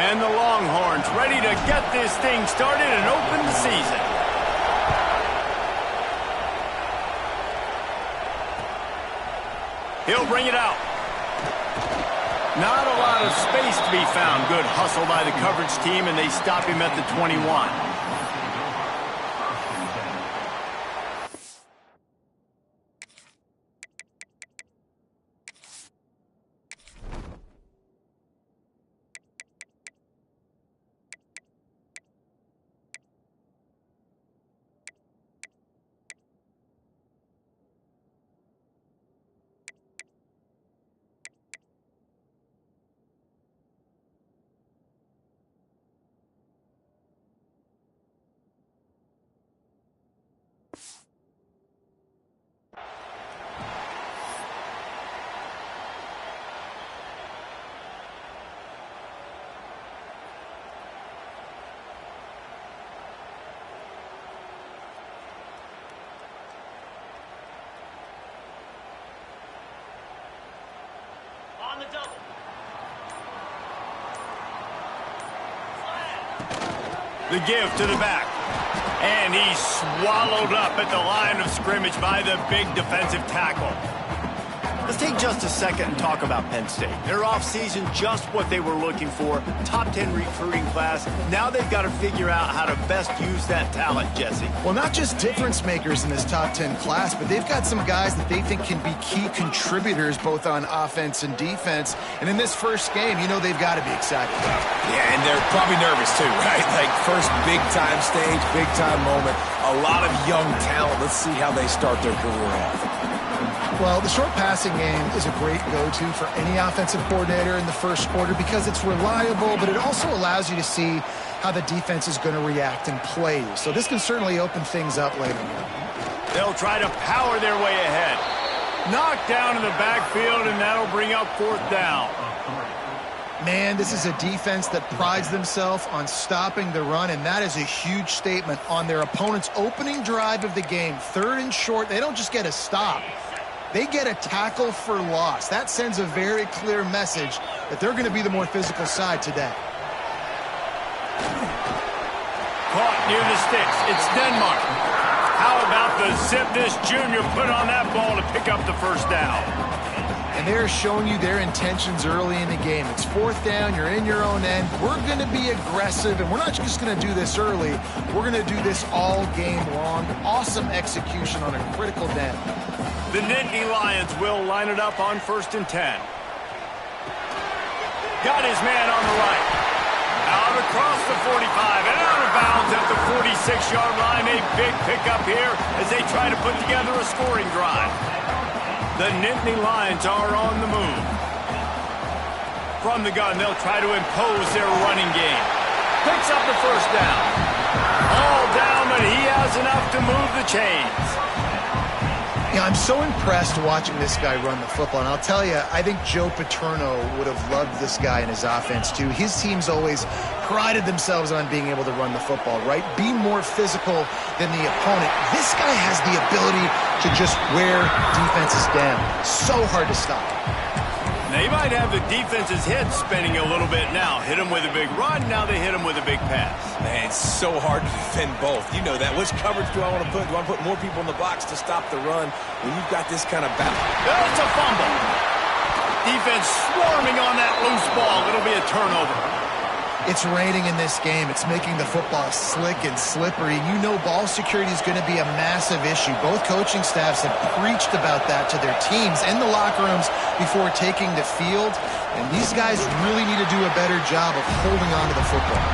And the Longhorns ready to get this thing started and open the season. He'll bring it out. Not a lot of space to be found. Good hustle by the coverage team, and they stop him at the 21. On the double. The give to the back. And he's swallowed up at the line of scrimmage by the big defensive tackle. Let's take just a second and talk about Penn State. Their offseason, just what they were looking for. Top 10 recruiting class. Now they've got to figure out how to best use that talent, Jesse. Well, not just difference makers in this top 10 class, but they've got some guys that they think can be key contributors both on offense and defense. And in this first game, you know they've got to be excited. Yeah, and they're probably nervous too, right? Like first big-time stage, big-time moment. A lot of young talent. Let's see how they start their career off. Well, the short passing game is a great go-to for any offensive coordinator in the first quarter because it's reliable, but it also allows you to see how the defense is going to react and play you. So this can certainly open things up later on. They'll try to power their way ahead. Knocked down in the backfield, and that'll bring up 4th down. Man, this is a defense that prides themselves on stopping the run, and that is a huge statement on their opponent's opening drive of the game. 3rd and short, they don't just get a stop. They get a tackle for loss. That sends a very clear message that they're going to be the more physical side today. Caught near the sticks. It's Denmark. How about the zip this junior put on that ball to pick up the 1st down? And they're showing you their intentions early in the game. It's 4th down. You're in your own end. We're going to be aggressive, and we're not just going to do this early. We're going to do this all game long. Awesome execution on a critical down. The Nittany Lions will line it up on 1st and 10. Got his man on the right. Out across the 45 and out of bounds at the 46-yard line. A big pickup here as they try to put together a scoring drive. The Nittany Lions are on the move. From the gun, they'll try to impose their running game. Picks up the 1st down. All down, but he has enough to move the chains. Yeah, I'm so impressed watching this guy run the football. And I'll tell you, I think Joe Paterno would have loved this guy in his offense, too. His teams always prided themselves on being able to run the football, right? Be more physical than the opponent. This guy has the ability to just wear defenses down. So hard to stop. They might have the defense's head spinning a little bit now. Hit him with a big run, now they hit him with a big pass. Man, it's so hard to defend both. You know that. Which coverage do I want to put? Do I put more people in the box to stop the run when you've got this kind of battle? That's a fumble. Defense swarming on that loose ball. It'll be a turnover. It's raining in this game. It's making the football slick and slippery. You know ball security is going to be a massive issue. Both coaching staffs have preached about that to their teams in the locker rooms before taking the field. And these guys really need to do a better job of holding on to the football.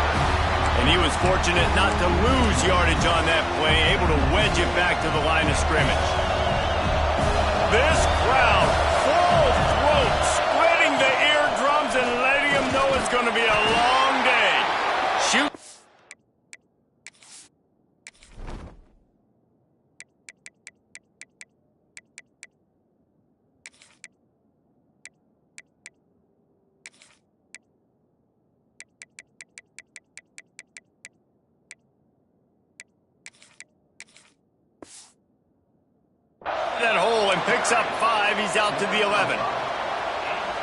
And he was fortunate not to lose yardage on that play, able to wedge it back to the line of scrimmage. This crowd, full throat, splitting the eardrums and letting them know it's going to be a long day. Shoot. That hole and picks up 5. He's out to the 11.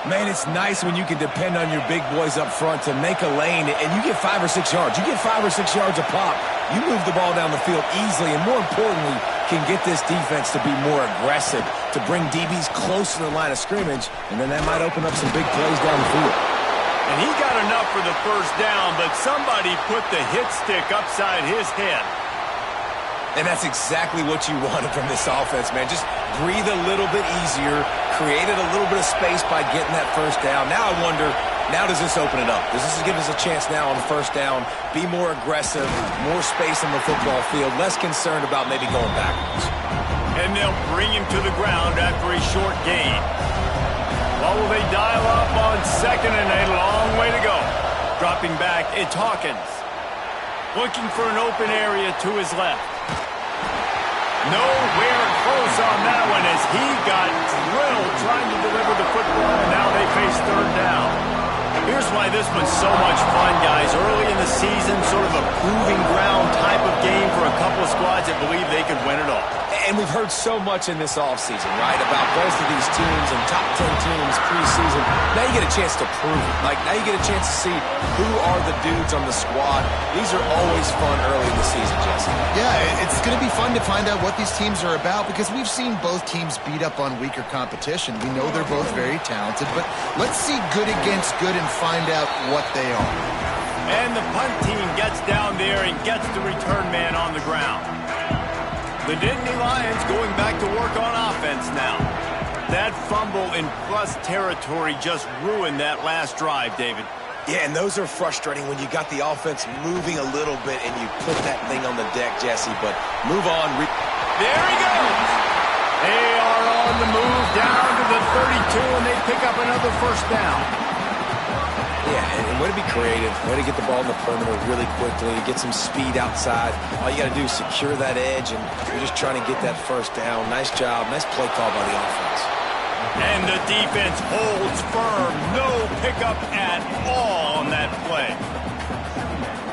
Man, it's nice when you can depend on your big boys up front to make a lane, and you get 5 or 6 yards. You get 5 or 6 yards a pop. You move the ball down the field easily, and more importantly, can get this defense to be more aggressive, to bring DBs close to the line of scrimmage, and then that might open up some big plays down the field. And he got enough for the first down, but somebody put the hit stick upside his head. And that's exactly what you wanted from this offense, man. Just breathe a little bit easier, created a little bit of space by getting that first down. Now I wonder, now does this open it up? Does this give us a chance now on the first down, be more aggressive, more space on the football field, less concerned about maybe going backwards? And they'll bring him to the ground after a short gain. What will they dial up on second and a long way to go? Dropping back, it's Hawkins. Looking for an open area to his left. Nowhere close on that one as he got drilled trying to deliver the football, and now they face third down. Here's why this one's so much fun, guys. Early in the season, sort of a proving ground type of game for a couple of squads that believe they could win it all. And we've heard so much in this offseason, right, about both of these teams and top 10 teams preseason. Now you get a chance to prove it. Like, now you get a chance to see who are the dudes on the squad. These are always fun early in the season, Jesse. Yeah, it's going to be fun to find out what these teams are about because we've seen both teams beat up on weaker competition. We know they're both very talented, but let's see good against good and find out what they are. And the punt team gets down there and gets the return man on the ground. The Nittany Lions going back to work on offense now. That fumble in plus territory just ruined that last drive, David. Yeah, and those are frustrating when you got the offense moving a little bit and you put that thing on the deck, Jesse, but move on. There he goes. They are on the move down to the 32, and they pick up another first down. Yeah, and way to be creative, way to get the ball in the perimeter really quickly, get some speed outside. All you got to do is secure that edge, and you're just trying to get that first down. Nice job, nice play call by the offense. And the defense holds firm. No pickup at all on that play.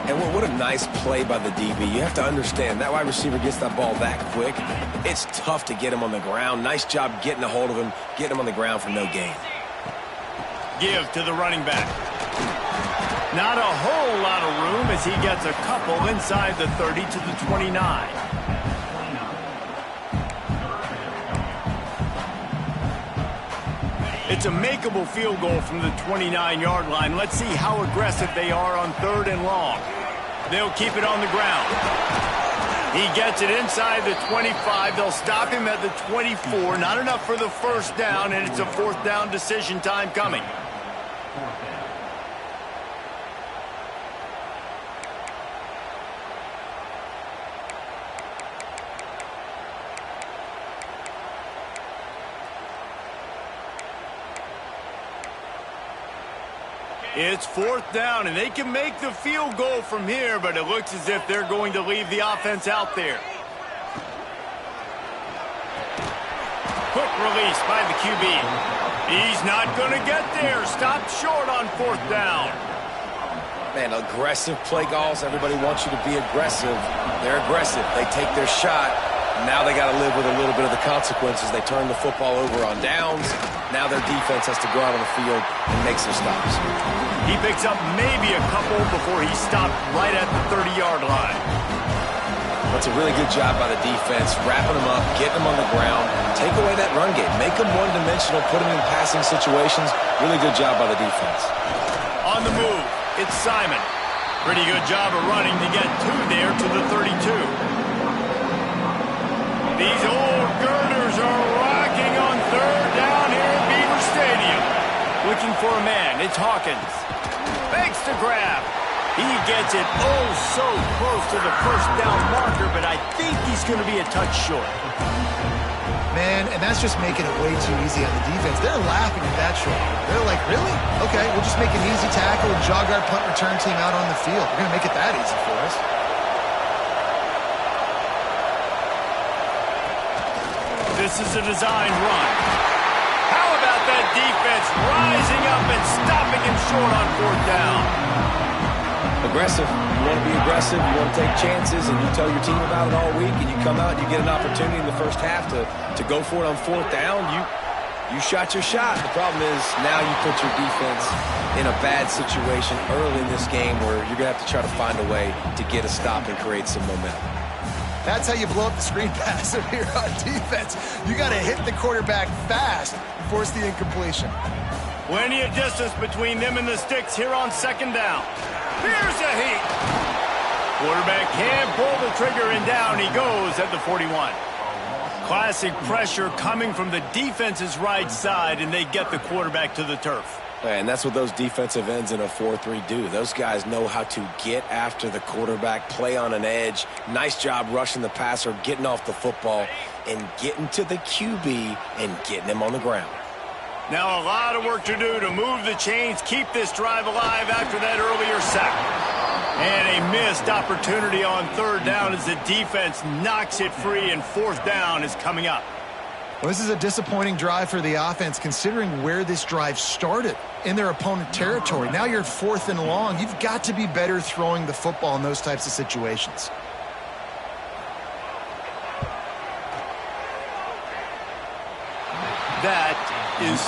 And what a nice play by the DB. You have to understand, that wide receiver gets that ball that quick. It's tough to get him on the ground. Nice job getting a hold of him, getting him on the ground for no gain. Give to the running back. Not a whole lot of room as he gets a couple inside the 30 to the 29. It's a makeable field goal from the 29-yard line. Let's see how aggressive they are on third and long. They'll keep it on the ground. He gets it inside the 25. They'll stop him at the 24. Not enough for the first down, and it's a fourth down decision time coming. It's fourth down, and they can make the field goal from here, but it looks as if they're going to leave the offense out there. Quick release by the QB. He's not going to get there. Stopped short on fourth down. Man, aggressive play calls. Everybody wants you to be aggressive. They're aggressive. They take their shot. Now they got to live with a little bit of the consequences. They turn the football over on downs. Now their defense has to go out on the field and make some stops. He picks up maybe a couple before he stopped right at the 30-yard line. That's a really good job by the defense, wrapping them up, getting them on the ground, take away that run game, make them one-dimensional, put them in passing situations. Really good job by the defense. On the move, it's Simon. Pretty good job of running to get two there to the 32. These old girders are rocking on third down here at Beaver Stadium. Looking for a man, it's Hawkins. Fakes to grab. He gets it oh so close to the first down marker, but I think he's going to be a touch short. Man, and that's just making it way too easy on the defense. They're laughing at that short. They're like, really? Okay, we'll just make an easy tackle and jog our punt return team out on the field. We're going to make it that easy for us. This is a designed run. How about that defense rising up and stopping him short on fourth down? Aggressive. You want to be aggressive. You want to take chances, and you tell your team about it all week, and you come out and you get an opportunity in the first half to go for it on fourth down. You shot your shot. The problem is now you put your defense in a bad situation early in this game where you're going to have to try to find a way to get a stop and create some momentum. That's how you blow up the screen pass here on defense. You got to hit the quarterback fast and force the incompletion. Plenty of distance between them and the sticks here on second down. Here's a heat. Quarterback can't pull the trigger, and down he goes at the 41. Classic pressure coming from the defense's right side, and they get the quarterback to the turf. And that's what those defensive ends in a 4-3 do. Those guys know how to get after the quarterback, play on an edge. Nice job rushing the passer, getting off the football, and getting to the QB and getting him on the ground. Now a lot of work to do to move the chains, keep this drive alive after that earlier sack. And a missed opportunity on third down as the defense knocks it free, and fourth down is coming up. Well, this is a disappointing drive for the offense considering where this drive started in their opponent territory. Now you're 4th and long. You've got to be better throwing the football in those types of situations. That is...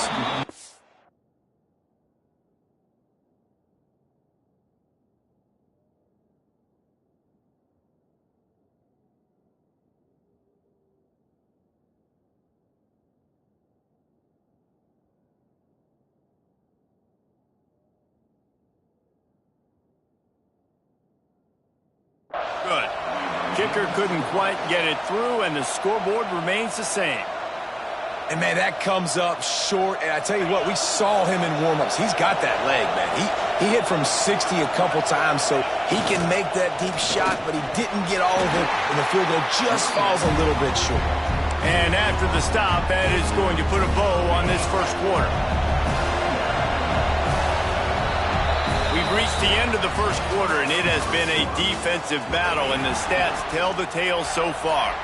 good. Kicker couldn't quite get it through, and the scoreboard remains the same. And, man, that comes up short. And I tell you what, we saw him in warm-ups. He's got that leg, man. He hit from 60 a couple times, so he can make that deep shot, but he didn't get all of it, and the field goal just falls a little bit short. And after the stop, that is going to put a bow on this first quarter. We've reached the end of the first quarter, and it has been a defensive battle, and the stats tell the tale so far.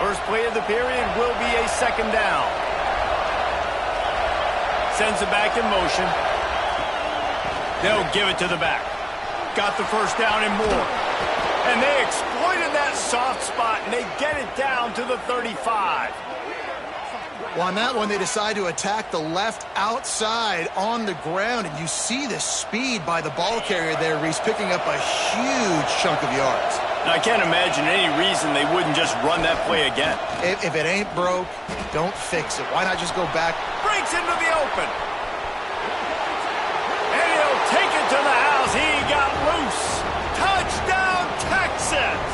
First play of the period will be a second down. Sends it back in motion. They'll give it to the back. Got the first down and more. And they exploited that soft spot, and they get it down to the 35. Well, on that one, they decide to attack the left outside on the ground, and you see the speed by the ball carrier there, Reese, picking up a huge chunk of yards. Now, I can't imagine any reason they wouldn't just run that play again. If it ain't broke, don't fix it. Why not just go back? Breaks into the open. And he'll take it to the house. He got loose. Touchdown, Texas!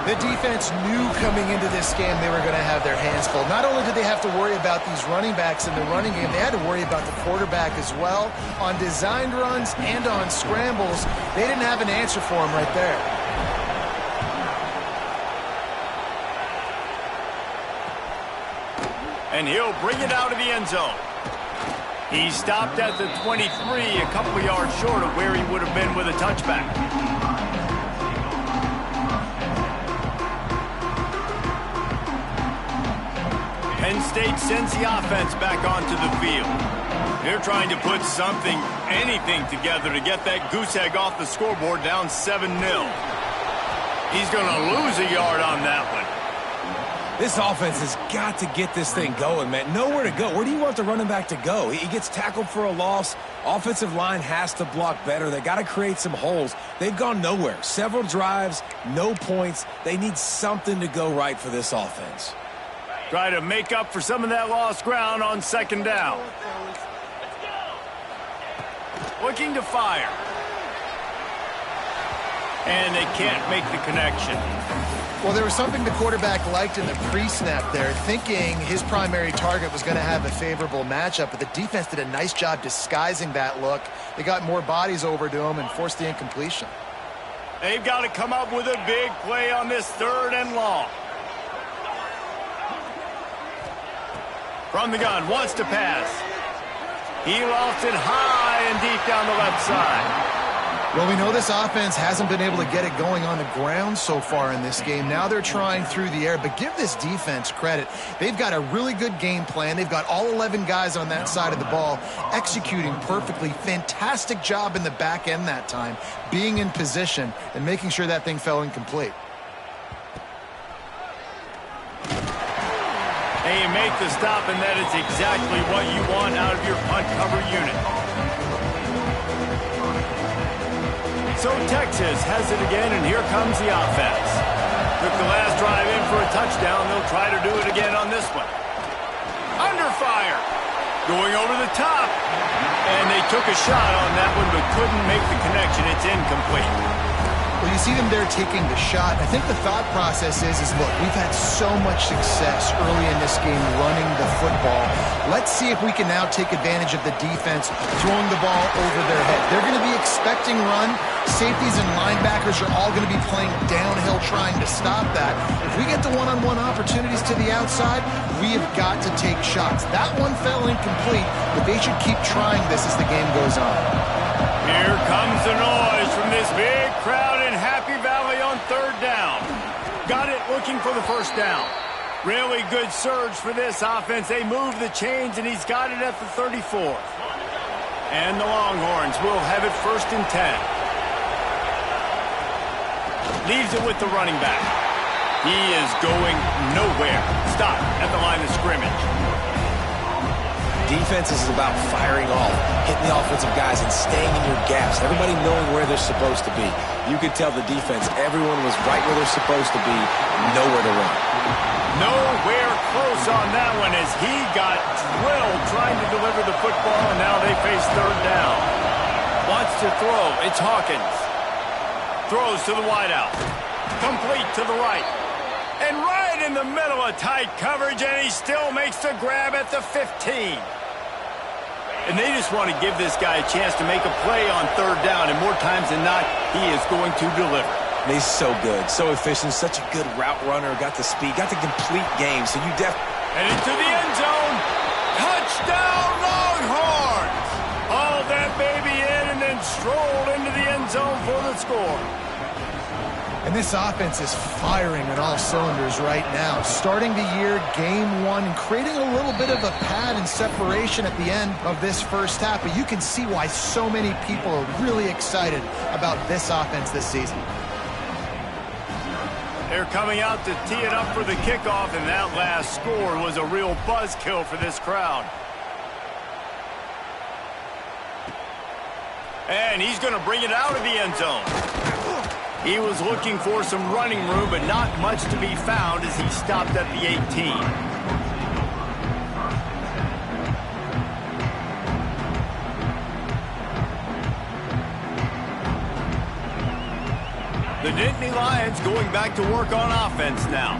The defense knew coming into this game they were going to have their hands full. Not only did they have to worry about these running backs in the running game, they had to worry about the quarterback as well. On designed runs and on scrambles, they didn't have an answer for him right there. And he'll bring it out of the end zone. He stopped at the 23, a couple yards short of where he would have been with a touchback. Penn State sends the offense back onto the field. They're trying to put something, anything together to get that goose egg off the scoreboard down 7-0. He's going to lose a yard on that one. This offense has got to get this thing going, man. Nowhere to go. Where do you want the running back to go? He gets tackled for a loss. Offensive line has to block better. They got to create some holes. They've gone nowhere. Several drives, no points. They need something to go right for this offense. Try to make up for some of that lost ground on second down. Looking to fire. And they can't make the connection. Well, there was something the quarterback liked in the pre-snap there, thinking his primary target was going to have a favorable matchup, but the defense did a nice job disguising that look. They got more bodies over to him and forced the incompletion. They've got to come up with a big play on this 3rd and long. From the gun, wants to pass. He lost it high and deep down the left side. Well, we know this offense hasn't been able to get it going on the ground so far in this game. Now they're trying through the air, but give this defense credit. They've got a really good game plan. They've got all 11 guys on that side of the ball executing perfectly. Fantastic job in the back end that time, being in position and making sure that thing fell incomplete. And you make the stop, and that is exactly what you want out of your punt cover unit. So Texas has it again, and here comes the offense. Took the last drive in for a touchdown. They'll try to do it again on this one. Under fire. Going over the top. And they took a shot on that one, but couldn't make the connection. It's incomplete. Well, you see them there taking the shot. I think the thought process is look, we've had so much success early in this game running the football. Let's see if we can now take advantage of the defense throwing the ball over their head. They're going to be expecting run. Safeties and linebackers are all going to be playing downhill trying to stop that. If we get the one-on-one opportunities to the outside, we have got to take shots. That one fell incomplete, but they should keep trying this as the game goes on. Here comes the noise from this big crowd in Happy Valley on third down. Got it looking for the first down. Really good surge for this offense. They move the chains, and he's got it at the 34th. And the Longhorns will have it 1st and 10. Leaves it with the running back. He is going nowhere. Stop at the line of scrimmage. Defense is about firing off, hitting the offensive guys and staying in your gaps. Everybody knowing where they're supposed to be. You could tell the defense, everyone was right where they're supposed to be, nowhere to run. Nowhere close on that one as he got drilled trying to deliver the football, and now they face third down. Wants to throw. It's Hawkins. Throws to the wideout. Complete to the right. And right in the middle of tight coverage, and he still makes the grab at the 15. And they just want to give this guy a chance to make a play on third down, and more times than not, he is going to deliver. And he's so good, so efficient, such a good route runner, got the speed, got the complete game, so you And into the end zone. Touchdown, Longhorns! Hauled that baby in and then strolled into the end zone for the score. And this offense is firing on all cylinders right now. Starting the year, game one, and creating a little bit of a pad and separation at the end of this first half. But you can see why so many people are really excited about this offense this season. They're coming out to tee it up for the kickoff, and that last score was a real buzzkill for this crowd. And he's going to bring it out of the end zone. He was looking for some running room, but not much to be found as he stopped at the 18. The Nittany Lions going back to work on offense now.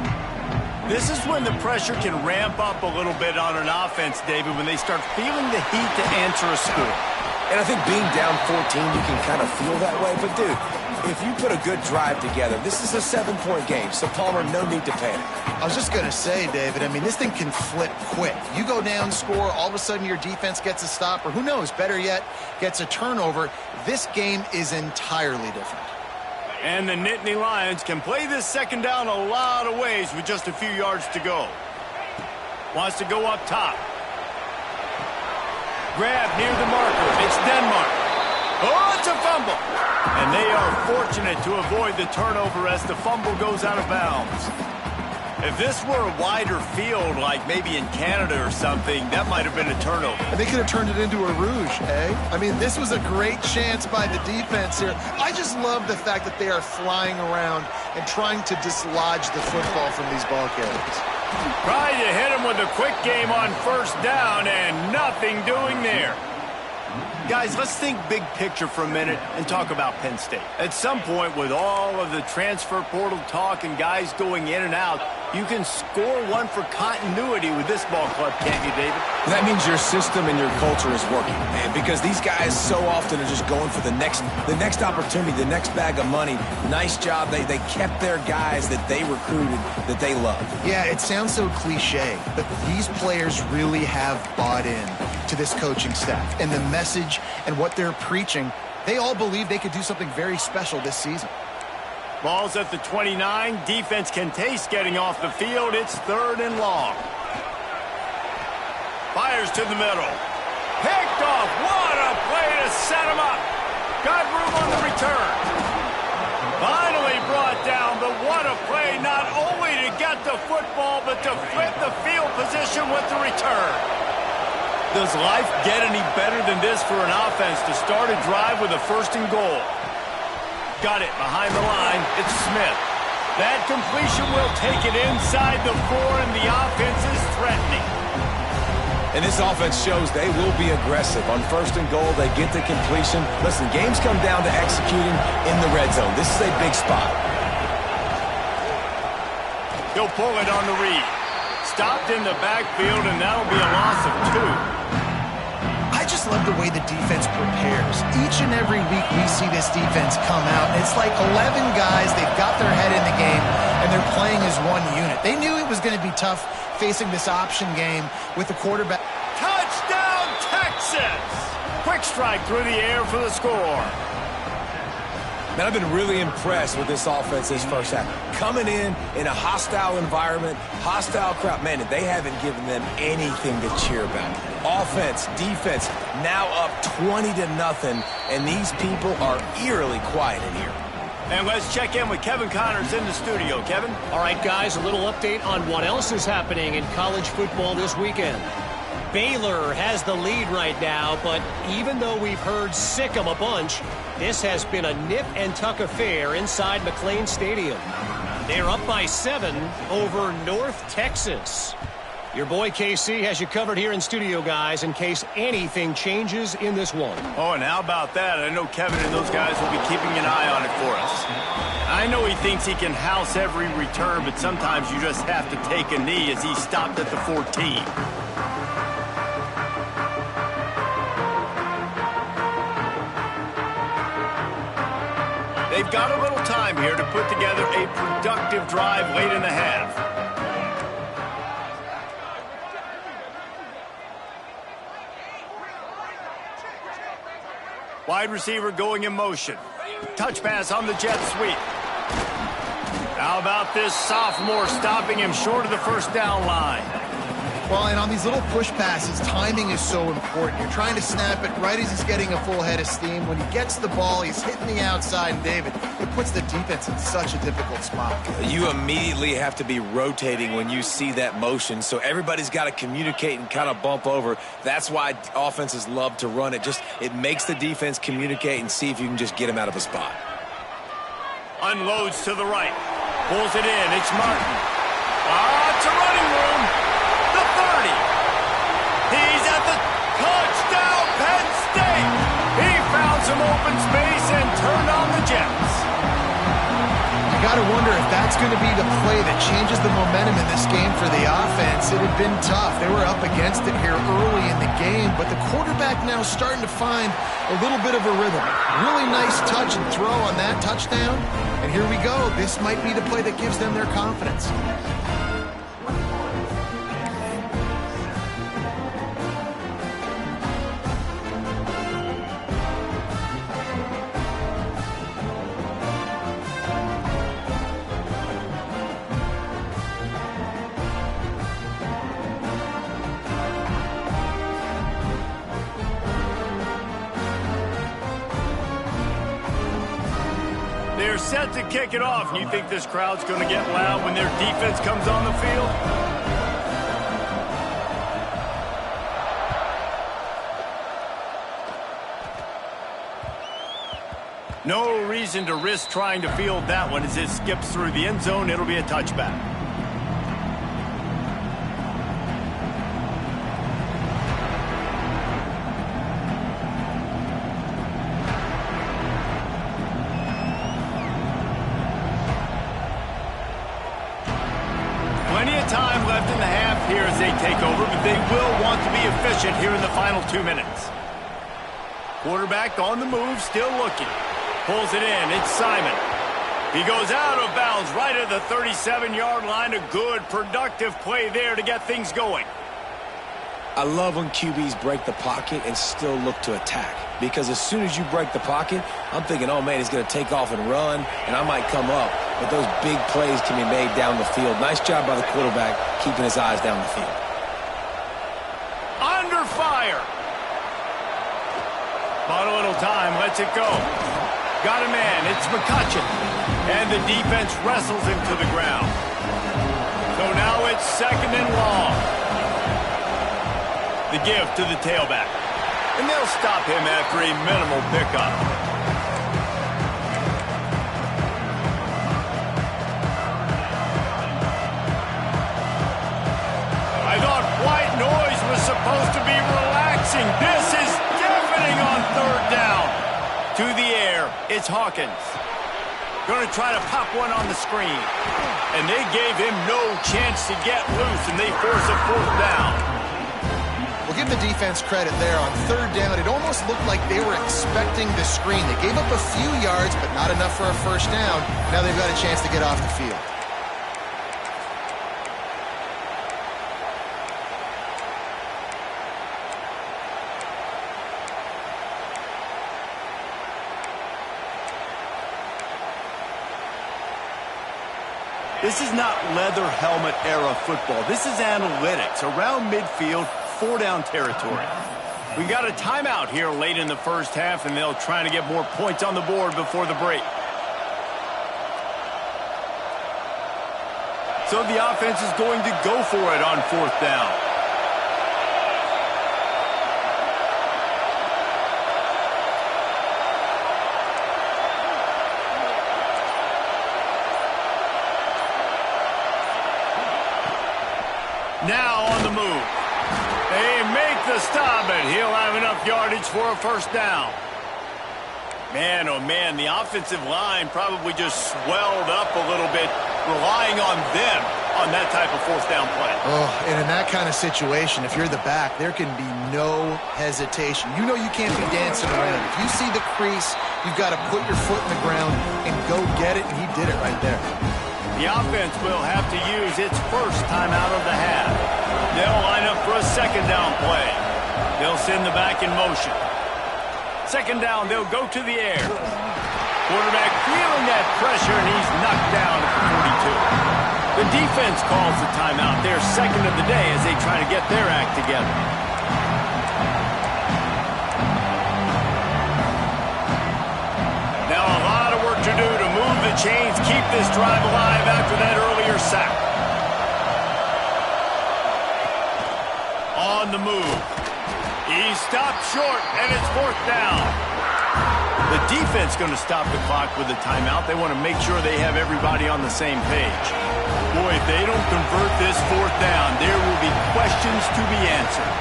This is when the pressure can ramp up a little bit on an offense, David, when they start feeling the heat to answer a score. And I think being down 14, you can kind of feel that way. But, dude, if you put a good drive together, this is a 7-point game. So, Palmer, no need to panic. I was just going to say, David, I mean, this thing can flip quick. You go down, score, all of a sudden your defense gets a stop, or who knows, better yet, gets a turnover. This game is entirely different. And the Nittany Lions can play this second down a lot of ways with just a few yards to go. Wants to go up top. Grab near the marker. It's Denmark. Oh, it's a fumble. And they are fortunate to avoid the turnover as the fumble goes out of bounds. If this were a wider field, like maybe in Canada or something, that might have been a turnover. They could have turned it into a rouge, eh? I mean, this was a great chance by the defense here. I just love the fact that they are flying around and trying to dislodge the football from these ball carriers. Tried to hit him with a quick game on first down, and nothing doing there. Guys, let's think big picture for a minute and talk about Penn State. At some point, with all of the transfer portal talk and guys going in and out, you can score one for continuity with this ball club, can't you, David? That means your system and your culture is working, man, because these guys so often are just going for the next opportunity, the next bag of money. Nice job. They kept their guys that they recruited, that they love. Yeah, it sounds so cliche, but these players really have bought in to this coaching staff and the message and what they're preaching. They all believe they could do something very special this season. Ball's at the 29. Defense can taste getting off the field. It's 3rd and long. Fires to the middle. Picked off. What a play to set him up. Got room on the return. Finally brought down, but what a play not only to get the football, but to flip the field position with the return. Does life get any better than this for an offense to start a drive with a 1st and goal? Got it behind the line. It's Smith. That completion will take it inside the 4, and the offense is threatening. And this offense shows they will be aggressive. On 1st and goal, they get the completion. Listen, games come down to executing in the red zone. This is a big spot. He'll pull it on the read. Stopped in the backfield, and that'll be a loss of 2. I just love the way the defense prepares. Each and every week we see this defense come out, and it's like 11 guys, they've got their head in the game, and they're playing as one unit. They knew it was going to be tough facing this option game with the quarterback. Touchdown, Texas! Quick strike through the air for the score. Man, I've been really impressed with this offense this first half. Coming in a hostile environment, hostile crowd. Man, they haven't given them anything to cheer about. Offense, defense, now up 20-0, and these people are eerily quiet in here. And let's check in with Kevin Connors in the studio. Kevin? All right, guys, a little update on what else is happening in college football this weekend. Baylor has the lead right now, but even though we've heard sick 'em a bunch, this has been a nip-and-tuck affair inside McLean Stadium. They're up by 7 over North Texas. Your boy KC has you covered here in studio, guys, in case anything changes in this one. Oh, and how about that? I know Kevin and those guys will be keeping an eye on it for us. I know he thinks he can house every return, but sometimes you just have to take a knee as he stopped at the 14. They've got a little time here to put together a productive drive late in the half. Wide receiver going in motion. Touch pass on the jet sweep. How about this sophomore stopping him short of the 1st down line? Well, and on these little push passes, timing is so important. You're trying to snap it right as he's getting a full head of steam. When he gets the ball, he's hitting the outside, and David, it puts the defense in such a difficult spot. You immediately have to be rotating when you see that motion, so everybody's got to communicate and kind of bump over. That's why offenses love to run it. It makes the defense communicate and see if you can just get him out of a spot. Unloads to the right. Pulls it in. It's Martin. It's a running room. The 30. He's at the touchdown, Penn State. He found some open space and turned on the Jets. You got to wonder if that's going to be the play that changes the momentum in this game for the offense. It had been tough. They were up against it here early in the game, but the quarterback now starting to find a little bit of a rhythm. Really nice touch and throw on that touchdown. And here we go. This might be the play that gives them their confidence. They're set to kick it off, and you think this crowd's going to get loud when their defense comes on the field? No reason to risk trying to field that one as it skips through the end zone. It'll be a touchback. Plenty of time left in the half here as they take over, but they will want to be efficient here in the final 2 minutes. Quarterback on the move, still looking. Pulls it in. It's Simon. He goes out of bounds right at the 37-yard line. A good, productive play there to get things going. I love when QBs break the pocket and still look to attack. Because as soon as you break the pocket, I'm thinking, oh, man, he's going to take off and run, and I might come up. But those big plays can be made down the field. Nice job by the quarterback keeping his eyes down the field. Under fire. Bought a little time. Lets it go. Got a man. It's McCutcheon. And the defense wrestles him to the ground. So now it's 2nd and long. The give to the tailback. And they'll stop him after a minimal pickup. I thought white noise was supposed to be relaxing. This is deafening on 3rd down. To the air, it's Hawkins. Going to try to pop one on the screen. And they gave him no chance to get loose, and they force a 4th down. We'll give the defense credit there. On 3rd down, it almost looked like they were expecting the screen. They gave up a few yards, but not enough for a 1st down. Now they've got a chance to get off the field. This is not leather helmet era football. This is analytics around midfield, 4-down territory. We got a timeout here late in the 1st half, and they'll try to get more points on the board before the break. So the offense is going to go for it on 4th down. Now on the move. They make the stop, and he'll have enough yardage for a 1st down. Man, oh man, the offensive line probably just swelled up a little bit, relying on them on that type of 4th down play. Oh, and in that kind of situation, if you're the back, there can be no hesitation. You know you can't be dancing around. If you see the crease, you've got to put your foot in the ground and go get it, and he did it right there. The offense will have to use its 1st timeout of the half. They'll line up for a 2nd down play. They'll send the back in motion. 2nd down, they'll go to the air. Quarterback feeling that pressure, and he's knocked down at the 42. The defense calls the timeout, their 2nd of the day, as they try to get their act together. Now a lot of work to do to move the chains, keep this drive alive after that earlier sack. On the move. He stopped short, and it's 4th down. The defense going to stop the clock with a timeout. They want to make sure they have everybody on the same page. Boy, if they don't convert this 4th down, there will be questions to be answered.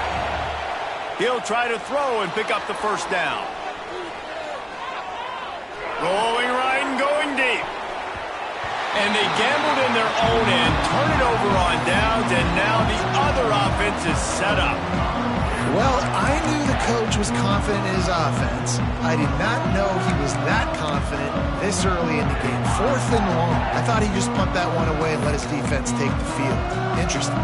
He'll try to throw and pick up the 1st down. Rolling right and going deep. And they gambled in their own end, turn it over on downs, and now the other offense is set up. Well, I knew the coach was confident in his offense. I did not know he was that confident this early in the game. 4th and long. I thought he'd just punt that one away and let his defense take the field. Interesting.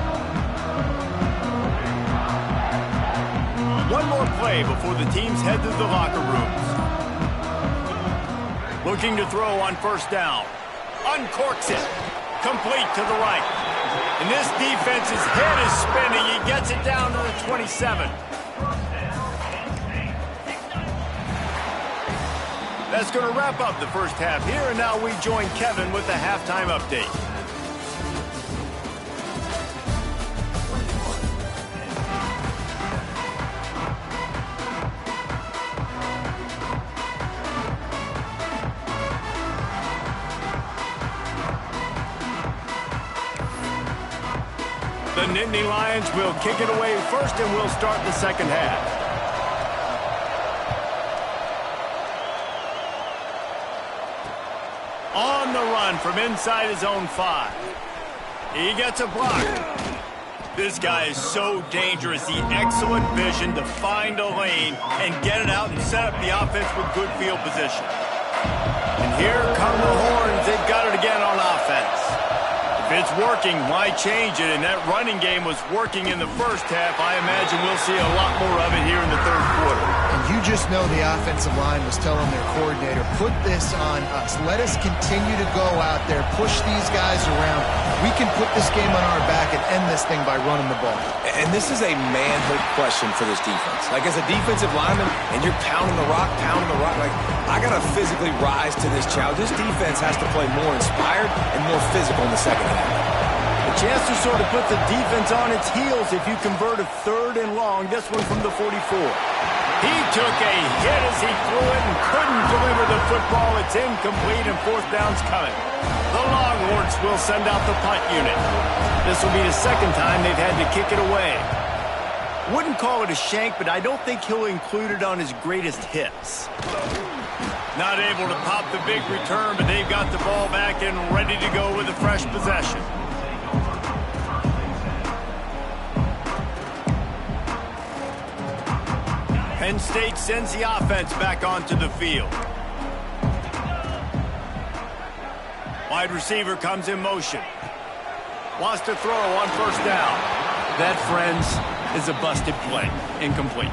One more play before the teams head to the locker rooms. Looking to throw on 1st down. Uncorks it. Complete to the right. And this defense's head is spinning. He gets it down to the 27. That's going to wrap up the 1st half here, and now we join Kevin with the halftime update. The Nittany Lions will kick it away first, and we'll start the 2nd half. On the run from inside his own 5. He gets a block. This guy is so dangerous. The excellent vision to find a lane and get it out and set up the offense with good field position. And here come the horns. They've got it again on offense. If it's working, why change it? And that running game was working in the 1st half. I imagine we'll see a lot more of it here in the 3rd quarter. And you just know the offensive line was telling their coordinator, put this on us. Let us continue to go out there, push these guys around. We can put this game on our back and end this thing by running the ball. And this is a manhood question for this defense. Like, as a defensive lineman, and you're pounding the rock, like, I got to physically rise to this challenge. This defense has to play more inspired and more physical in the 2nd half. Chance to sort of put the defense on its heels if you convert a 3rd and long. This one from the 44. He took a hit as he threw it and couldn't deliver the football. It's incomplete and 4th down's coming. The Longhorns will send out the punt unit. This will be the 2nd time they've had to kick it away. Wouldn't call it a shank, but I don't think he'll include it on his greatest hits. Not able to pop the big return, but they've got the ball back and ready to go with a fresh possession. Penn State sends the offense back onto the field. Wide receiver comes in motion. Wants to throw on 1st down. That, friends, is a busted play. Incomplete.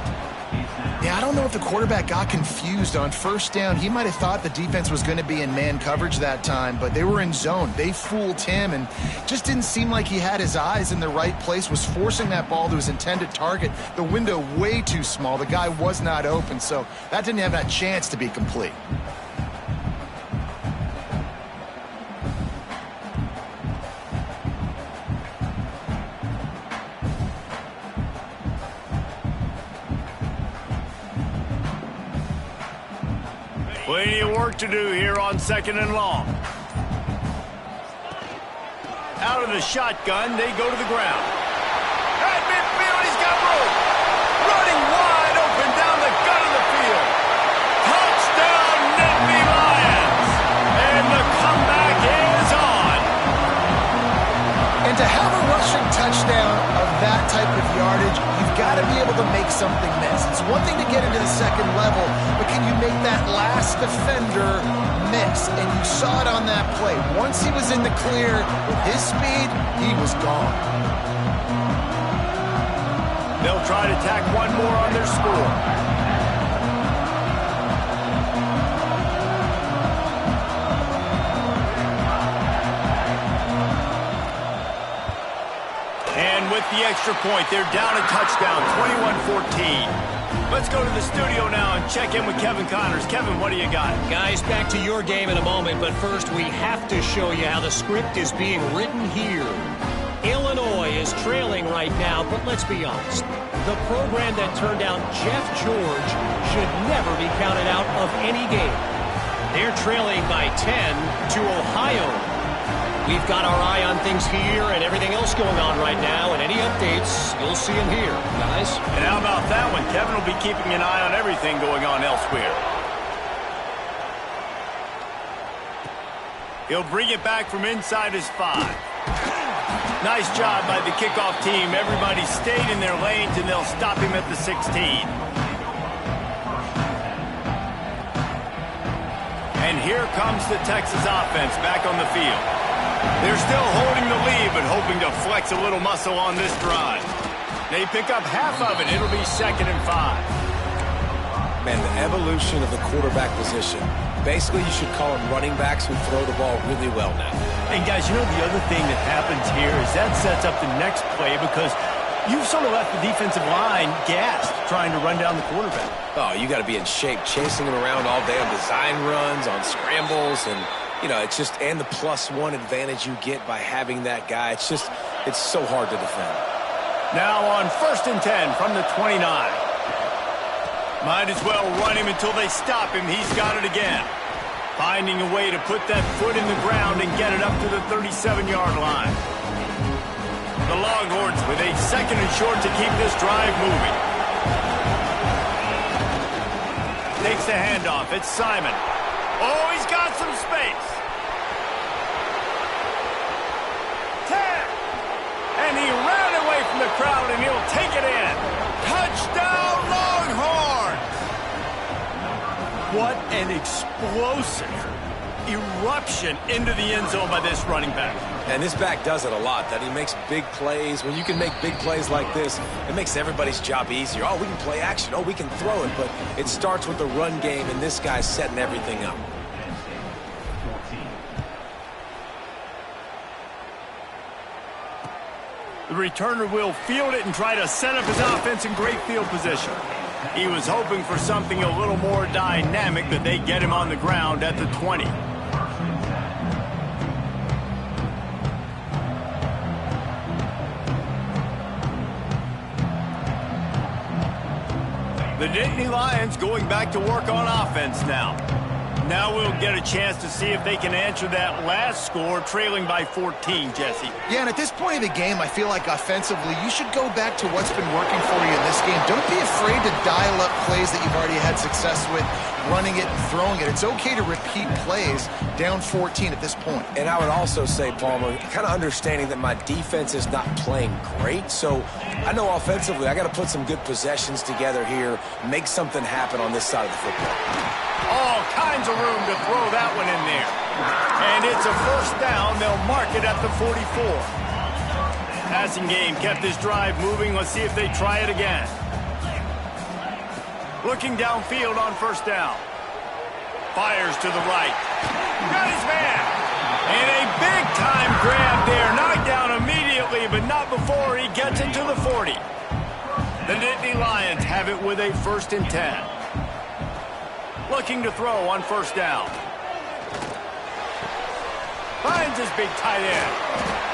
Yeah, I don't know if the quarterback got confused on 1st down. He might have thought the defense was going to be in man coverage that time, but they were in zone. They fooled him and just didn't seem like he had his eyes in the right place, was forcing that ball to his intended target. The window way too small. The guy was not open, so that didn't have that chance to be complete. Plenty of work to do here on 2nd and long. Out of the shotgun, they go to the ground. At midfield, he's got room. Running wide open down the gut of the field. Touchdown, Nittany Lions. And the comeback is on. And to have a rushing touchdown of that type of yardage, you've got to be able to make something miss. It's one thing to get into the 2nd level, but can you make that last defender miss? And you saw it on that play. Once he was in the clear with his speed, he was gone. They'll try to tack one more on their score. And with the extra point, they're down a touchdown, 21-14. Let's go to the studio now and check in with Kevin Connors. Kevin, what do you got? Guys, back to your game in a moment, but first we have to show you how the script is being written here. Illinois is trailing right now, but let's be honest. The program that turned out Jeff George should never be counted out of any game. They're trailing by 10 to Ohio. We've got our eye on things here and everything else going on right now, and any updates, you'll see them here, guys. And how about that one? Kevin will be keeping an eye on everything going on elsewhere. He'll bring it back from inside his 5. Nice job by the kickoff team. Everybody stayed in their lanes, and they'll stop him at the 16. And here comes the Texas offense back on the field. They're still holding the lead, but hoping to flex a little muscle on this drive. They pick up half of it. It'll be 2nd and 5. Man, the evolution of the quarterback position. Basically, you should call them running backs who throw the ball really well now. And, guys, you know the other thing that happens here is that sets up the next play because you've sort of left the defensive line gassed trying to run down the quarterback. Oh, you got to be in shape, chasing him around all day on design runs, on scrambles, and you know, it's just, and the +1 advantage you get by having that guy. It's just, it's so hard to defend. Now on 1st and 10 from the 29. Might as well run him until they stop him. He's got it again. Finding a way to put that foot in the ground and get it up to the 37-yard line. The Longhorns with a 2nd and short to keep this drive moving. Takes the handoff. It's Simon. Oh, he's got some space. 10. And he ran away from the crowd, and he'll take it in. Touchdown, Longhorns! What an explosive eruption into the end zone by this running back. And this back does it a lot, that he makes big plays. When you can make big plays like this, it makes everybody's job easier. Oh, we can play action. Oh, we can throw it. But it starts with the run game, and this guy's setting everything up. The returner will field it and try to set up his offense in great field position. He was hoping for something a little more dynamic, but they get him on the ground at the 20. The Nittany Lions going back to work on offense now. Now we'll get a chance to see if they can answer that last score, trailing by 14, Jesse. Yeah, and at this point of the game, I feel like offensively, you should go back to what's been working for you in this game. Don't be afraid to dial up plays that you've already had success with, running it and throwing it. It's okay to repeat plays down 14 at this point. And I would also say, Palmer, kind of understanding that my defense is not playing great, so I know offensively I got to put some good possessions together here, make something happen on this side of the football. All kinds of room to throw that one in there. And it's a first down. They'll mark it at the 44. Passing game kept this drive moving. Let's see if they try it again. Looking downfield on first down. Fires to the right. Got his man. And a big-time grab there. Knocked down immediately, but not before he gets it to the 40. The Nittany Lions have it with a 1st and 10. Looking to throw on first down. Finds his big tight end.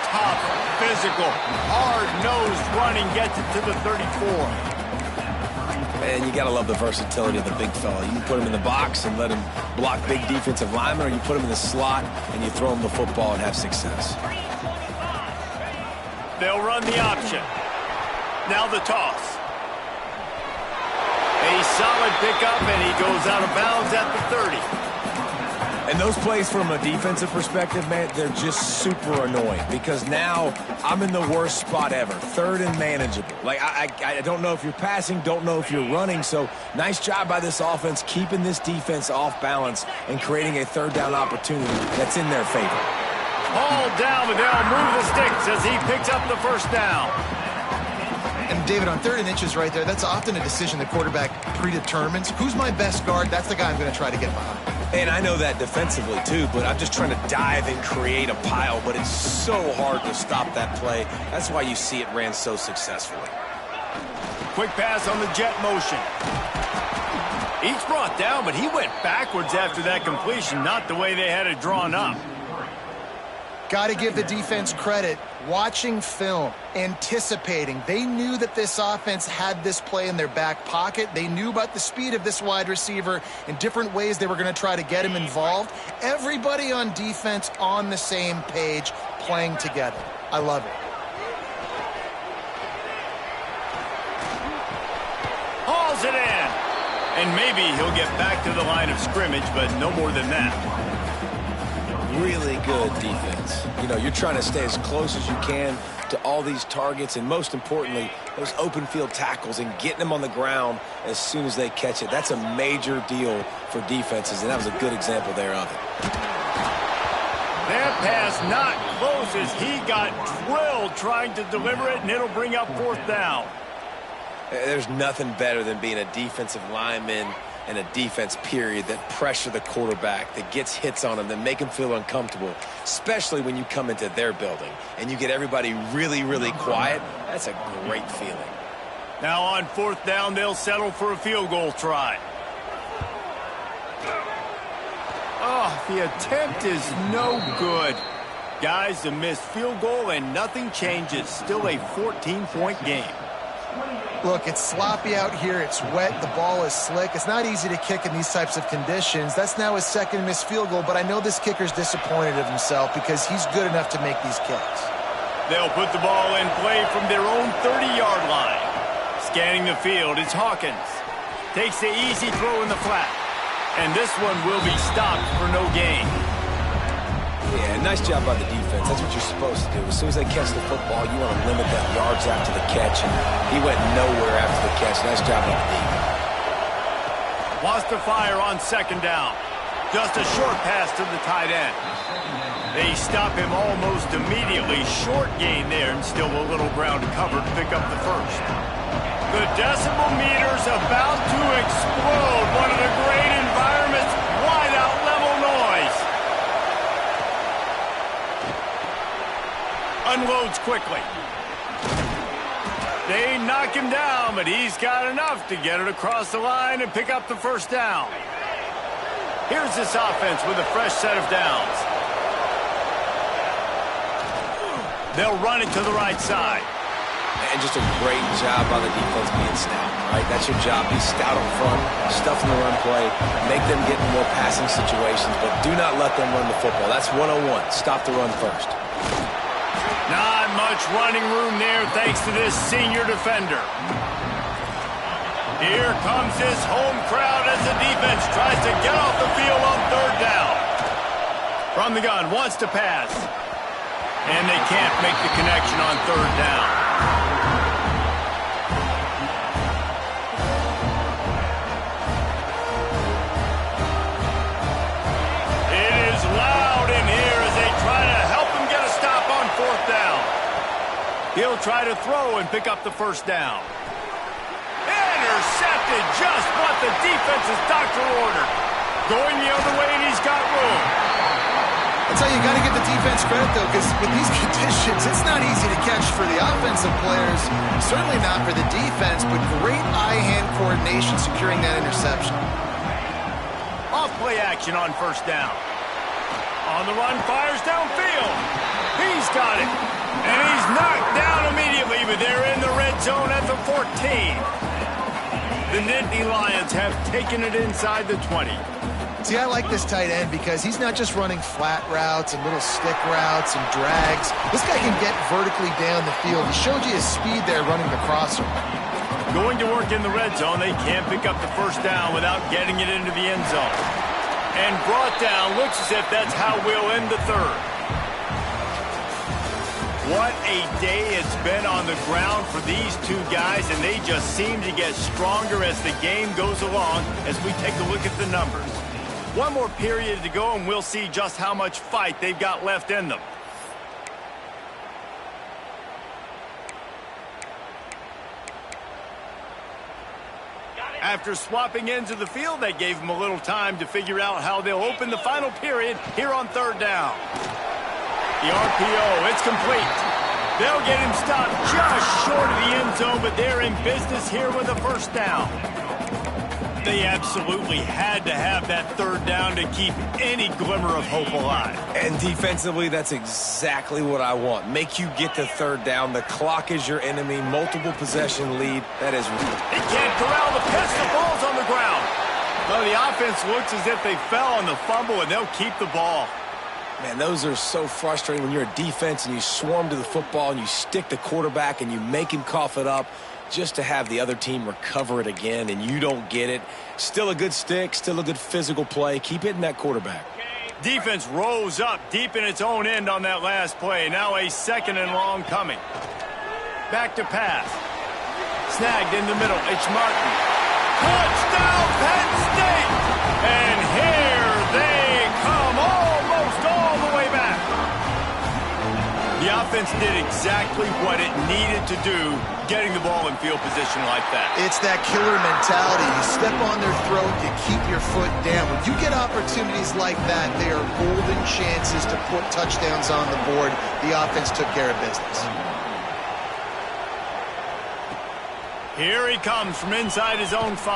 Tough, physical, hard-nosed running gets it to the 34. Man, you got to love the versatility of the big fella. You can put him in the box and let him block big defensive linemen, or you put him in the slot and you throw him the football and have success. They'll run the option. Now the toss. A solid pickup, and he goes out of bounds at the 30. And those plays from a defensive perspective, man, they're just super annoying because now I'm in the worst spot ever, 3rd and manageable. Like, I don't know if you're passing, don't know if you're running, so nice job by this offense keeping this defense off balance and creating a 3rd down opportunity that's in their favor. Ball down, but they'll move the sticks as he picks up the first down. And David, on 3rd and inches right there, that's often a decision the quarterback predetermines. Who's my best guard? That's the guy I'm going to try to get behind. And I know that defensively, too, but I'm just trying to dive and create a pile, but it's so hard to stop that play. That's why you see it ran so successfully. Quick pass on the jet motion. He's brought down, but he went backwards after that completion, not the way they had it drawn up. Got to give the defense credit. Watching film, anticipating. They knew that this offense had this play in their back pocket. They knew about the speed of this wide receiver and different ways they were going to try to get him involved. Everybody on defense on the same page, playing together. I love it. Hauls it in. And maybe he'll get back to the line of scrimmage, but no more than that. Really good defense. You know, you're trying to stay as close as you can to all these targets, and most importantly, those open field tackles and getting them on the ground as soon as they catch it. That's a major deal for defenses, and that was a good example there of it. That pass not close as he got drilled trying to deliver it, and it'll bring up 4th down. There's nothing better than being a defensive lineman and a defense, period, that pressure the quarterback, that gets hits on him, that make him feel uncomfortable, especially when you come into their building and you get everybody really, really quiet. That's a great feeling. Now on 4th down, they'll settle for a field goal try. Oh, the attempt is no good. Guys, a missed field goal and nothing changes. Still a 14-point game. Look, it's sloppy out here. It's wet. The ball is slick. It's not easy to kick in these types of conditions. That's now his 2nd missed field goal, but I know this kicker's disappointed of himself because he's good enough to make these kicks. They'll put the ball in play from their own 30-yard line. Scanning the field, it's Hawkins. Takes the easy throw in the flat. And this one will be stopped for no gain. Yeah, nice job by the defense. That's what you're supposed to do. As soon as they catch the football, you want to limit that yards after the catch, and he went nowhere after the catch. Nice job by the defense. Wants to fire on 2nd down. Just a short pass to the tight end. They stop him almost immediately. Short gain there, and still a little ground to cover to pick up the 1st. The decibel meter's about to explode. One of the great environments, wide out level noise. Unloads quickly. They knock him down, but he's got enough to get it across the line and pick up the 1st down. Here's this offense with a fresh set of downs. They'll run it to the right side. And just a great job by the defense being stout, right? That's your job. Be stout up front, stuff in the run play, make them get in more passing situations, but do not let them run the football. That's 101. Stop the run first. Not much running room there thanks to this senior defender. Here comes this home crowd as the defense tries to get off the field on third down. From the gun, wants to pass. And they can't make the connection on third down. It is loud in here as they try to help him get a stop on fourth down. He'll try to throw and pick up the first down. Intercepted, just what the defense's doctor ordered. Going the other way, and he's got room. I'll tell you, got to give the defense credit, though, because with these conditions, it's not easy to catch for the offensive players. Certainly not for the defense, but great eye-hand coordination securing that interception. Off play action on first down. On the run, fires downfield. He's got it. And he's knocked down immediately, but they're in the red zone at the 14. The Nittany Lions have taken it inside the 20. See, I like this tight end because he's not just running flat routes and little stick routes and drags. This guy can get vertically down the field. He showed you his speed there running the crosser. Going to work in the red zone. They can't pick up the first down without getting it into the end zone. And brought down. Looks as if that's how we'll end the third. What a day it's been on the ground for these two guys, and they just seem to get stronger as the game goes along as we take a look at the numbers. One more period to go, and we'll see just how much fight they've got left in them. After swapping ends of the field, they gave them a little time to figure out how they'll open the final period here on third down. The RPO, it's complete. They'll get him stopped just short of the end zone, but they're in business here with a first down. They absolutely had to have that third down to keep any glimmer of hope alive. And defensively, that's exactly what I want. Make you get the third down. The clock is your enemy. Multiple possession lead. That is... They can't corral the pitch. The ball's on the ground. No, the offense looks as if they fell on the fumble, and they'll keep the ball. Man, those are so frustrating when you're a defense and you swarm to the football and you stick the quarterback and you make him cough it up just to have the other team recover it again and you don't get it. Still a good stick, still a good physical play. Keep hitting that quarterback. Defense rose up deep in its own end on that last play. Now a second and long coming. Back to pass. Snagged in the middle. It's Martin. Touchdown, Penn State! And here they come almost all the way back. The offense did exactly what it needed to do, getting the ball in field position like that. It's that killer mentality. You step on their throat, you keep your foot down. When you get opportunities like that, they are golden chances to put touchdowns on the board. The offense took care of business. Here he comes from inside his own 5.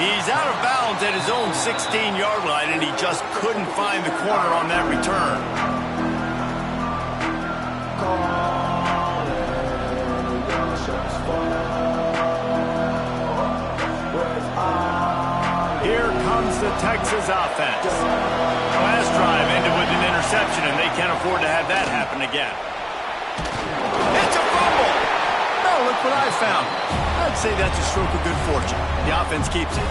He's out of bounds at his own 16-yard line, and he just couldn't find the corner on that return. Here comes the Texas offense. The last drive ended with an interception, and they can't afford to have that happen again. It's a fumble! Oh, look what I found. I'd say that's a stroke of good fortune. The offense keeps it.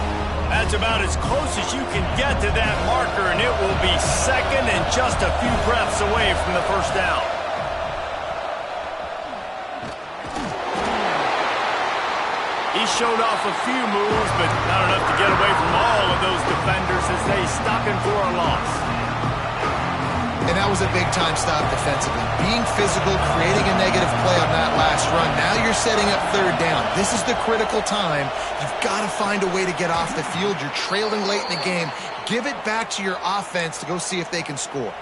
That's about as close as you can get to that marker, and it will be second and just a few breaths away from the first down. He showed off a few moves, but not enough to get away from all of those defenders as they stop him for a loss. And that was a big-time stop defensively. Being physical, creating a negative play on that last run. Now you're setting up third down. This is the critical time. You've got to find a way to get off the field. You're trailing late in the game. Give it back to your offense to go see if they can score.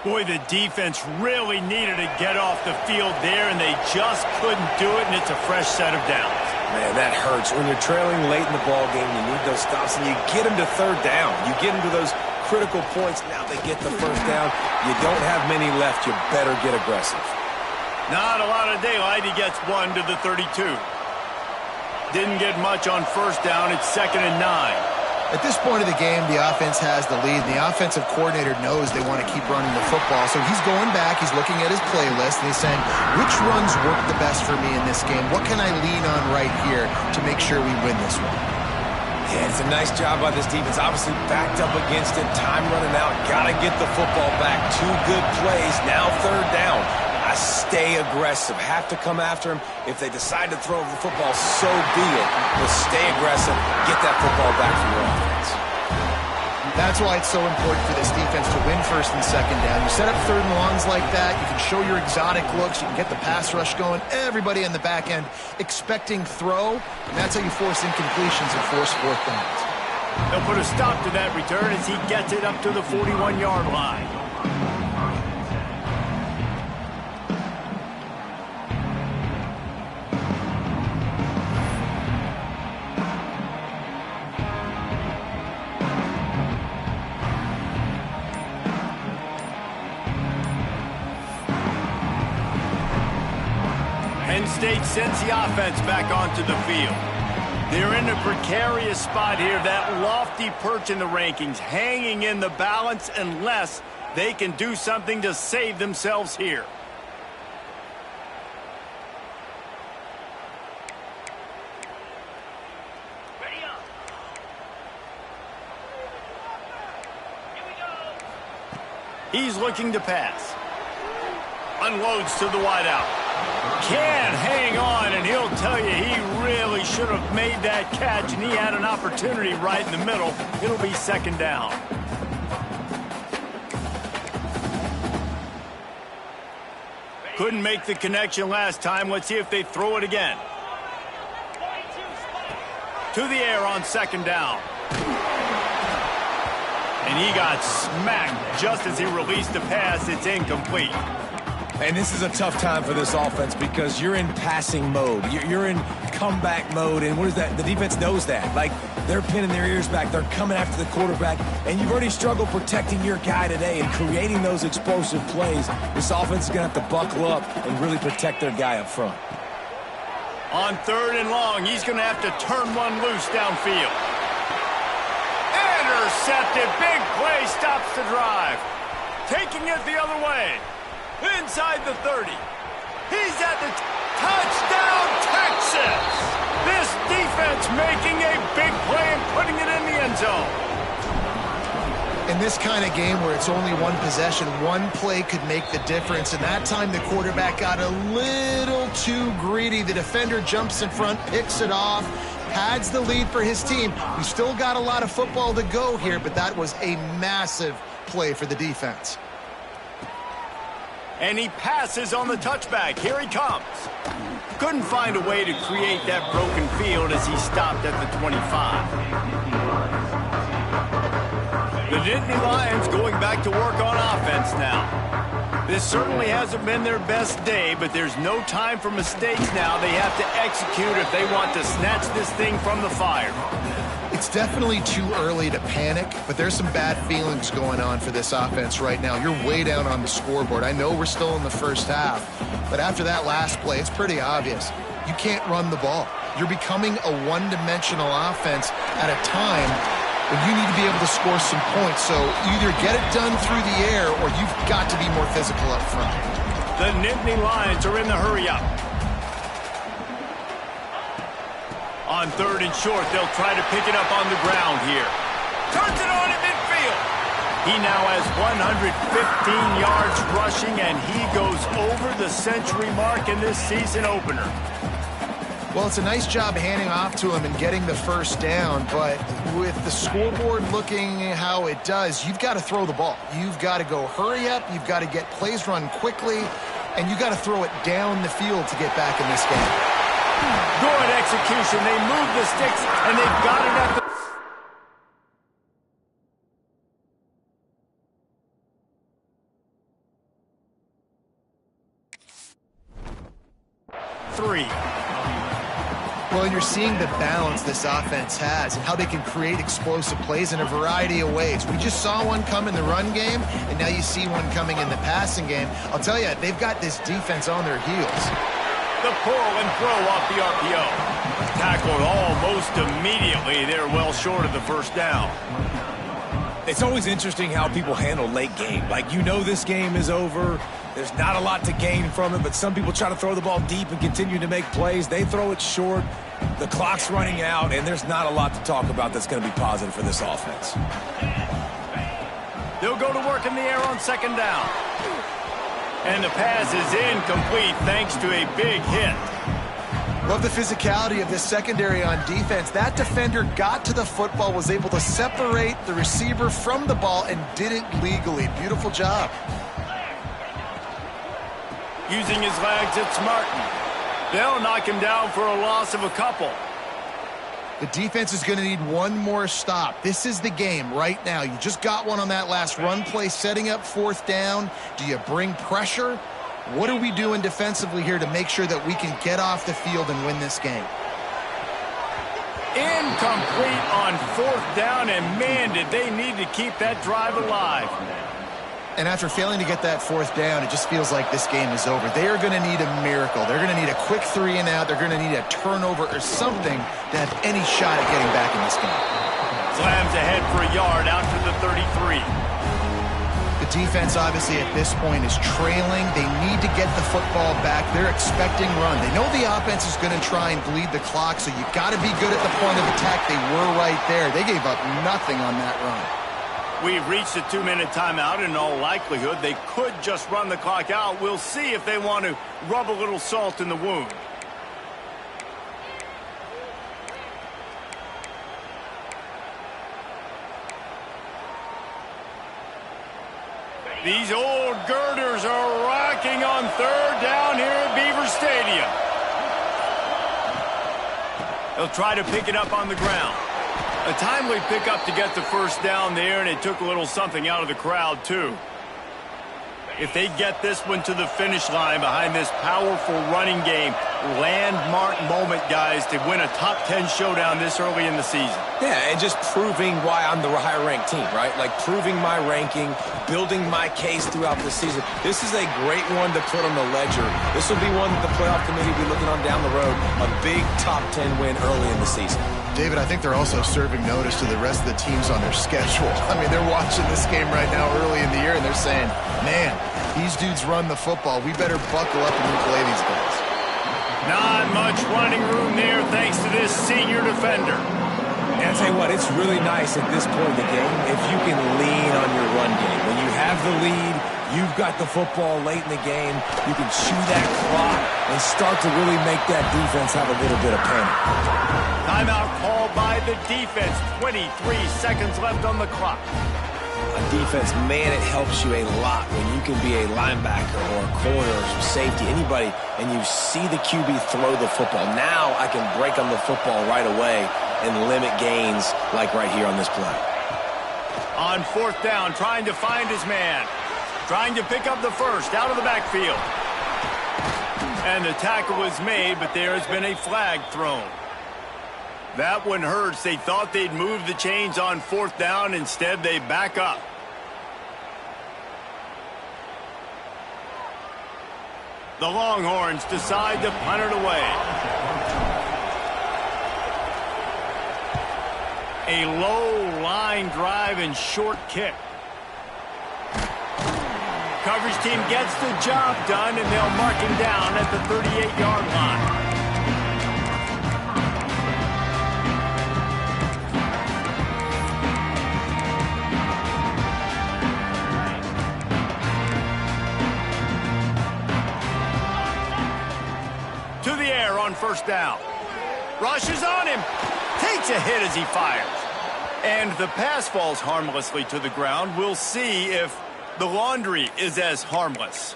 Boy, the defense really needed to get off the field there, and they just couldn't do it, and it's a fresh set of downs. Man, that hurts. When you're trailing late in the ball game, you need those stops, and you get them to third down. You get them to those critical points. Now they get the first down. You don't have many left. You better get aggressive. Not a lot of daylight. He gets 1 to the 32. Didn't get much on first down. It's 2nd and 9. At this point of the game, the offense has the lead, and the offensive coordinator knows they want to keep running the football. So he's going back, he's looking at his playlist, and he's saying, which runs work the best for me in this game? What can I lean on right here to make sure we win this one? Yeah, it's a nice job by this defense. Obviously backed up against it. Time running out. Got to get the football back. 2 good plays. Now 3rd down. I stay aggressive. Have to come after him. If they decide to throw over the football, so be it. But stay aggressive. Get that football back for your offense. That's why it's so important for this defense to win 1st and 2nd down. You set up 3rd and longs like that. You can show your exotic looks. You can get the pass rush going. Everybody in the back end expecting throw. And that's how you force incompletions and force 4th downs. They'll put a stop to that return as he gets it up to the 41-yard line. Penn State sends the offense back onto the field. They're in a precarious spot here, that lofty perch in the rankings, hanging in the balance unless they can do something to save themselves here. Ready up. Here we go. He's looking to pass. Unloads to the wideout. Can hang on, and he'll tell you he really should have made that catch, and he had an opportunity right in the middle. It'll be 2nd down. Couldn't make the connection last time. Let's see if they throw it again. To the air on 2nd down. And he got smacked just as he released the pass. It's incomplete. And this is a tough time for this offense because you're in passing mode. You're in comeback mode. And what is that? The defense knows that. Like, they're pinning their ears back. They're coming after the quarterback. And you've already struggled protecting your guy today and creating those explosive plays. This offense is going to have to buckle up and really protect their guy up front. On 3rd and long, he's going to have to turn one loose downfield. Intercepted. Big play stops the drive. Taking it the other way. Inside the 30. He's at the touchdown, Texas! This defense making a big play and putting it in the end zone. In this kind of game where it's only one possession, one play could make the difference. And that time the quarterback got a little too greedy. The defender jumps in front, picks it off, pads the lead for his team. We still got a lot of football to go here, but that was a massive play for the defense. And he passes on the touchback. Here he comes. Couldn't find a way to create that broken field as he stopped at the 25. The Nittany Lions going back to work on offense now. This certainly hasn't been their best day, but there's no time for mistakes now. They have to execute if they want to snatch this thing from the fire. It's definitely too early to panic, but there's some bad feelings going on for this offense right now. You're way down on the scoreboard. I know we're still in the first half, but after that last play, it's pretty obvious. You can't run the ball. You're becoming a one-dimensional offense at a time when you need to be able to score some points. So either get it done through the air or you've got to be more physical up front. The Nittany Lions are in the hurry-up. On 3rd and short, they'll try to pick it up on the ground here. Turns it on at midfield. He now has 115 yards rushing, and he goes over the century mark in this season opener. Well, it's a nice job handing off to him and getting the first down, but with the scoreboard looking how it does, you've got to throw the ball. You've got to go hurry up, you've got to get plays run quickly, and you've got to throw it down the field to get back in this game. Good execution. They move the sticks, and they've got it at the 3. Well, and you're seeing the balance this offense has and how they can create explosive plays in a variety of ways. We just saw one come in the run game, and now you see one coming in the passing game. I'll tell you, they've got this defense on their heels. The pull and throw off the RPO. Tackled almost immediately. They're well short of the first down. It's always interesting how people handle late game. Like, you know this game is over. There's not a lot to gain from it, but some people try to throw the ball deep and continue to make plays. They throw it short. The clock's running out, and there's not a lot to talk about that's going to be positive for this offense. They'll go to work in the air on second down. And the pass is incomplete thanks to a big hit. Love the physicality of this secondary on defense. That defender got to the football, was able to separate the receiver from the ball, and did it legally. Beautiful job. Using his legs, it's Martin. They'll knock him down for a loss of a couple. The defense is going to need one more stop. This is the game right now. You just got one on that last run play, setting up fourth down. Do you bring pressure? What are we doing defensively here to make sure that we can get off the field and win this game? Incomplete on fourth down, and man, did they need to keep that drive alive. And after failing to get that fourth down, it just feels like this game is over. They are going to need a miracle. They're going to need a quick 3 and out. They're going to need a turnover or something to have any shot at getting back in this game. Slams ahead for a yard out to the 33. The defense, obviously, at this point is trailing. They need to get the football back. They're expecting run. They know the offense is going to try and bleed the clock, so you got to be good at the point of attack. They were right there. They gave up nothing on that run. We've reached a 2-minute timeout. In all likelihood, they could just run the clock out. We'll see if they want to rub a little salt in the wound. These old girders are rocking on third down here at Beaver Stadium. They'll try to pick it up on the ground. A timely pickup to get the first down there, and it took a little something out of the crowd, too. If they get this one to the finish line behind this powerful running game, landmark moment, guys, to win a top 10 showdown this early in the season. Yeah, and just proving why I'm the higher-ranked team, right? Like proving my ranking, building my case throughout the season. This is a great one to put on the ledger. This will be one that the playoff committee will be looking on down the road. A big top 10 win early in the season. David, I think they're also serving notice to the rest of the teams on their schedule. I mean, they're watching this game right now early in the year, and they're saying, man, these dudes run the football. We better buckle up and play these guys. Not much running room there thanks to this senior defender. And I'll tell you what, it's really nice at this point in the game if you can lean on your run game. When you have the lead, you've got the football late in the game, you can chew that clock and start to really make that defense have a little bit of panic. Timeout called by the defense. 23 seconds left on the clock. On defense, man, it helps you a lot when you can be a linebacker or a corner or some safety, anybody, and you see the QB throw the football. Now I can break on the football right away and limit gains like right here on this play. On fourth down, trying to find his man. Trying to pick up the first out of the backfield. And the tackle was made, but there has been a flag thrown. That one hurts. They thought they'd move the chains on fourth down. Instead, they back up. The Longhorns decide to punt it away. A low line drive and short kick. Coverage team gets the job done, and they'll mark him down at the 38-yard line. To the air on first down. Rushes on him. Takes a hit as he fires. And the pass falls harmlessly to the ground. We'll see if the laundry is as harmless.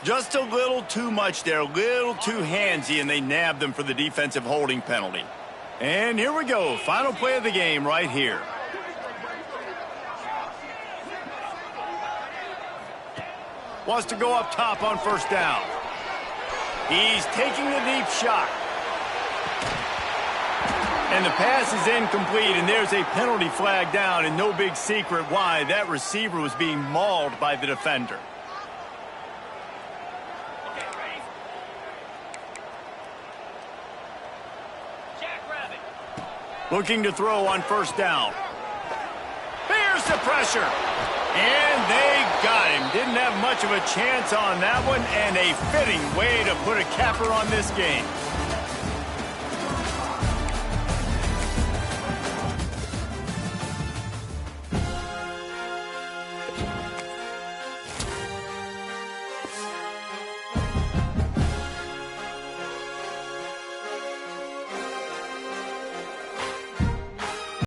Just a little too much there, a little too handsy, and they nabbed them for the defensive holding penalty. And here we go, final play of the game right here. Wants to go up top on first down. He's taking the deep shot. And the pass is incomplete, and there's a penalty flag down, and no big secret why. That receiver was being mauled by the defender. Looking to throw on first down. Here's the pressure. And they got him. Didn't have much of a chance on that one, and a fitting way to put a capper on this game.